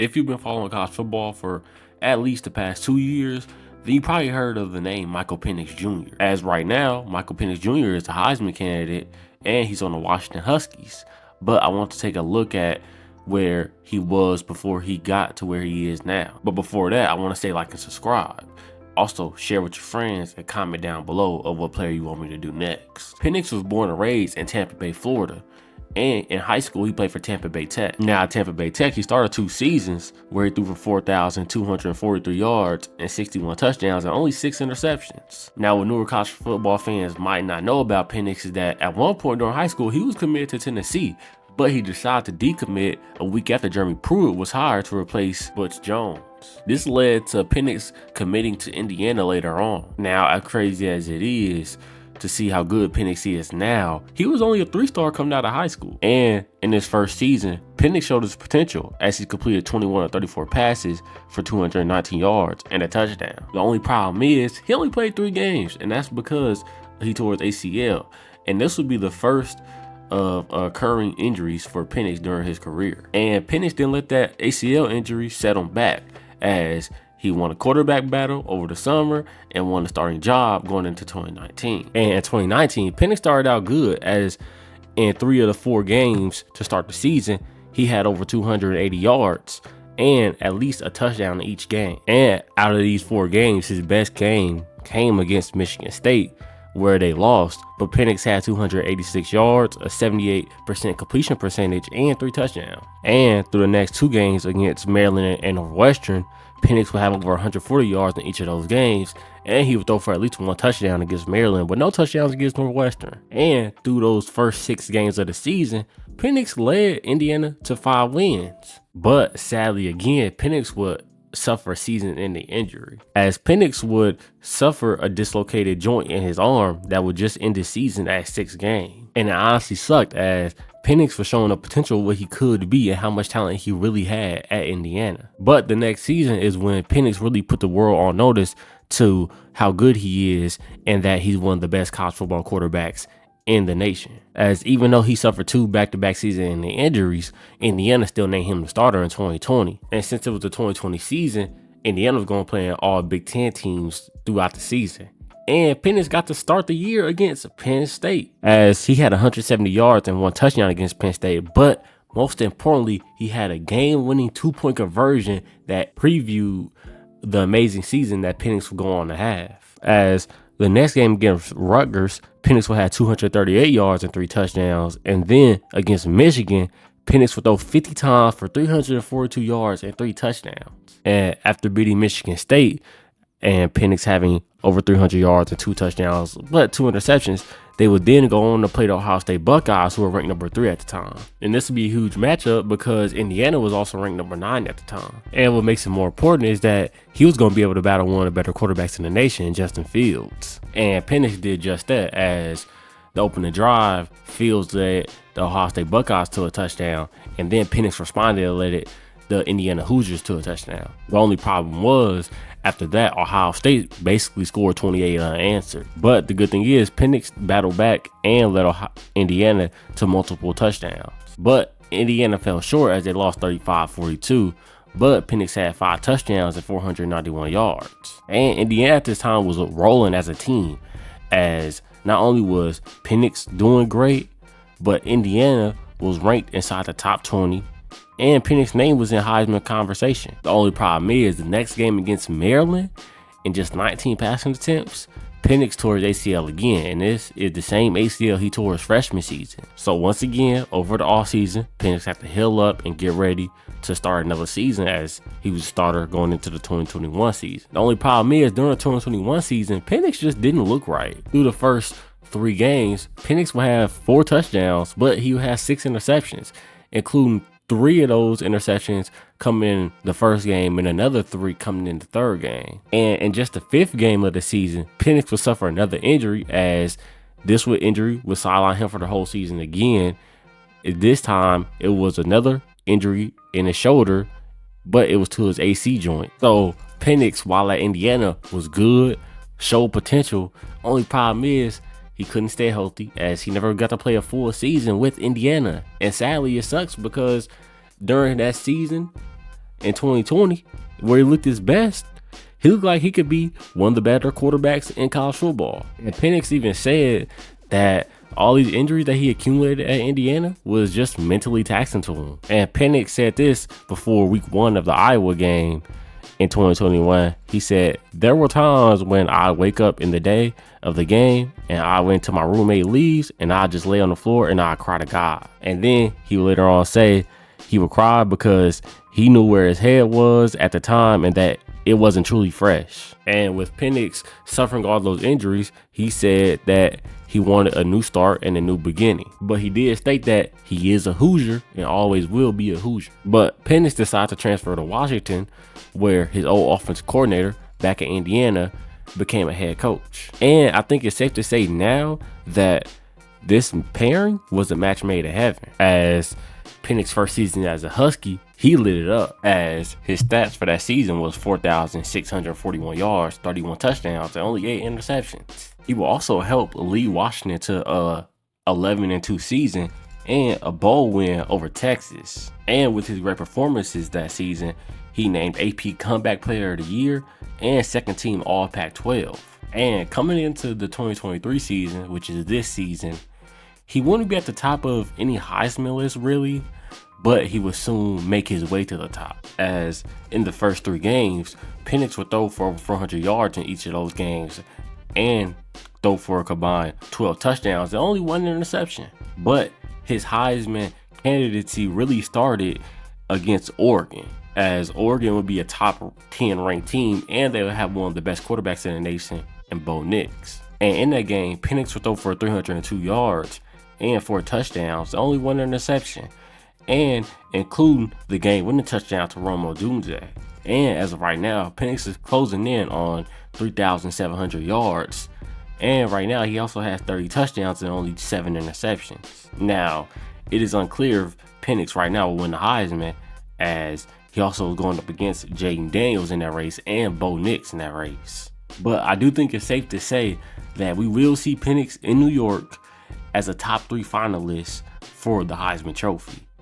If you've been following college football for at least the past 2 years, then you probably heard of the name Michael Penix Jr. As right now, Michael Penix Jr. is a Heisman candidate and he's on the Washington Huskies. But I want to take a look at where he was before he got to where he is now. But before that, I want to say like and subscribe. Also, share with your friends and comment down below of what player you want me to do next. Penix was born and raised in Tampa Bay, Florida. And in high school, he played for Tampa Bay Tech. Now, at Tampa Bay Tech, he started 2 seasons where he threw for 4,243 yards and 61 touchdowns and only 6 interceptions. Now, what newer college football fans might not know about Penix is that at one point during high school, he was committed to Tennessee, but he decided to decommit a week after Jeremy Pruitt was hired to replace Butch Jones. This led to Penix committing to Indiana later on. Now, as crazy as it is to see how good Penix is now, he was only a 3-star coming out of high school. And in his first season, Penix showed his potential as he completed 21 of 34 passes for 219 yards and a touchdown. The only problem is he only played 3 games, and that's because he tore his ACL. And this would be the first of occurring injuries for Penix during his career. And Penix didn't let that ACL injury set him back, as he won a quarterback battle over the summer and won a starting job going into 2019. And in 2019, Penix started out good, as in 3 of the 4 games to start the season, he had over 280 yards and at least a touchdown in each game. And out of these 4 games, his best game came against Michigan State, where they lost, but Penix had 286 yards, a 78% completion percentage, and 3 touchdowns. And through the next 2 games against Maryland and Northwestern, Penix would have over 140 yards in each of those games, and he would throw for at least 1 touchdown against Maryland, but no touchdowns against Northwestern. And through those first 6 games of the season, Penix led Indiana to 5 wins. But sadly again, Penix would suffer a season-ending injury, as Penix would suffer a dislocated joint in his arm that would just end his season at 6 games. And it honestly sucked, as Penix was showing the potential of what he could be and how much talent he really had at Indiana. But the next season is when Penix really put the world on notice to how good he is and that he's one of the best college football quarterbacks in the nation. As even though he suffered 2 back-to-back season injuries, Indiana still named him the starter in 2020. And since it was the 2020 season, Indiana was going to play in all Big Ten teams throughout the season. And Penix got to start the year against Penn State, as he had 170 yards and 1 touchdown against Penn State. But most importantly, he had a game-winning 2-point conversion that previewed the amazing season that Penix would go on to have. As the next game against Rutgers, Penix would have 238 yards and 3 touchdowns. And then against Michigan, Penix would throw 50 times for 342 yards and 3 touchdowns. And after beating Michigan State and Penix having over 300 yards and 2 touchdowns, but 2 interceptions, they would then go on to play the Ohio State Buckeyes, who were ranked number 3 at the time. And this would be a huge matchup because Indiana was also ranked number 9 at the time. And what makes it more important is that he was going to be able to battle one of the better quarterbacks in the nation, Justin Fields. And Penix did just that, as the opening drive, Fields led the Ohio State Buckeyes to a touchdown, and then Penix responded and led the Indiana Hoosiers to a touchdown. The only problem was, after that, Ohio State basically scored 28 unanswered. But the good thing is, Penix battled back and led Indiana to multiple touchdowns. But Indiana fell short as they lost 35-42. But Penix had 5 touchdowns and 491 yards. And Indiana at this time was rolling as a team, as not only was Penix doing great, but Indiana was ranked inside the top 20. And Penix's name was in Heisman conversation. The only problem is, the next game against Maryland, in just 19 passing attempts, Penix tore his ACL again, and this is the same ACL he tore his freshman season. So once again, over the offseason, Penix had to heal up and get ready to start another season, as he was a starter going into the 2021 season. The only problem is, during the 2021 season, Penix just didn't look right. Through the first 3 games, Penix would have 4 touchdowns, but he would have 6 interceptions, including 3 of those interceptions coming in the first game and another 3 coming in the third game. And in just the 5th game of the season, Penix would suffer another injury, as this injury would sideline him for the whole season again. This time, it was another injury in his shoulder, but it was to his AC joint. So Penix, while at Indiana, was good, showed potential. Only problem is, he couldn't stay healthy, as he never got to play a full season with Indiana. And sadly, it sucks because during that season, in 2020, where he looked his best, he looked like he could be one of the better quarterbacks in college football. And Penix even said that all these injuries that he accumulated at Indiana was just mentally taxing to him. And Penix said this before week 1 of the Iowa game in 2021. He said, "There were times when I wake up in the day of the game and I went to my roommate leaves and I just lay on the floor and I cry to God." And then he would later on say he would cry because he knew where his head was at the time and that it wasn't truly fresh. And with Penix suffering all those injuries, he said that he wanted a new start and a new beginning. But he did state that he is a Hoosier and always will be a Hoosier. But Penix decided to transfer to Washington, where his old offensive coordinator back in Indiana became a head coach. And I think it's safe to say now that this pairing was a match made in heaven, as Penix's first season as a Husky, he lit it up, as his stats for that season was 4,641 yards, 31 touchdowns, and only 8 interceptions. He will also help lead Washington to a 11-2 season and a bowl win over Texas. And with his great performances that season, he named AP Comeback Player of the Year and second team All Pac-12. And coming into the 2023 season, which is this season, he wouldn't be at the top of any Heisman list really, but he would soon make his way to the top, as in the first 3 games, Penix would throw for over 400 yards in each of those games and throw for a combined 12 touchdowns and only 1 interception. But his Heisman candidacy really started against Oregon, as Oregon would be a top 10 ranked team and they would have one of the best quarterbacks in the nation in Bo Nix. And in that game, Penix would throw for 302 yards and 4 touchdowns, only 1 interception, and including the game-winning touchdown to Rome Odunze. And as of right now, Penix is closing in on 3,700 yards. And right now, he also has 30 touchdowns and only 7 interceptions. Now, it is unclear if Penix right now will win the Heisman, as he also is going up against Jaden Daniels in that race and Bo Nix in that race. But I do think it's safe to say that we will see Penix in New York as a top 3 finalist for the Heisman Trophy.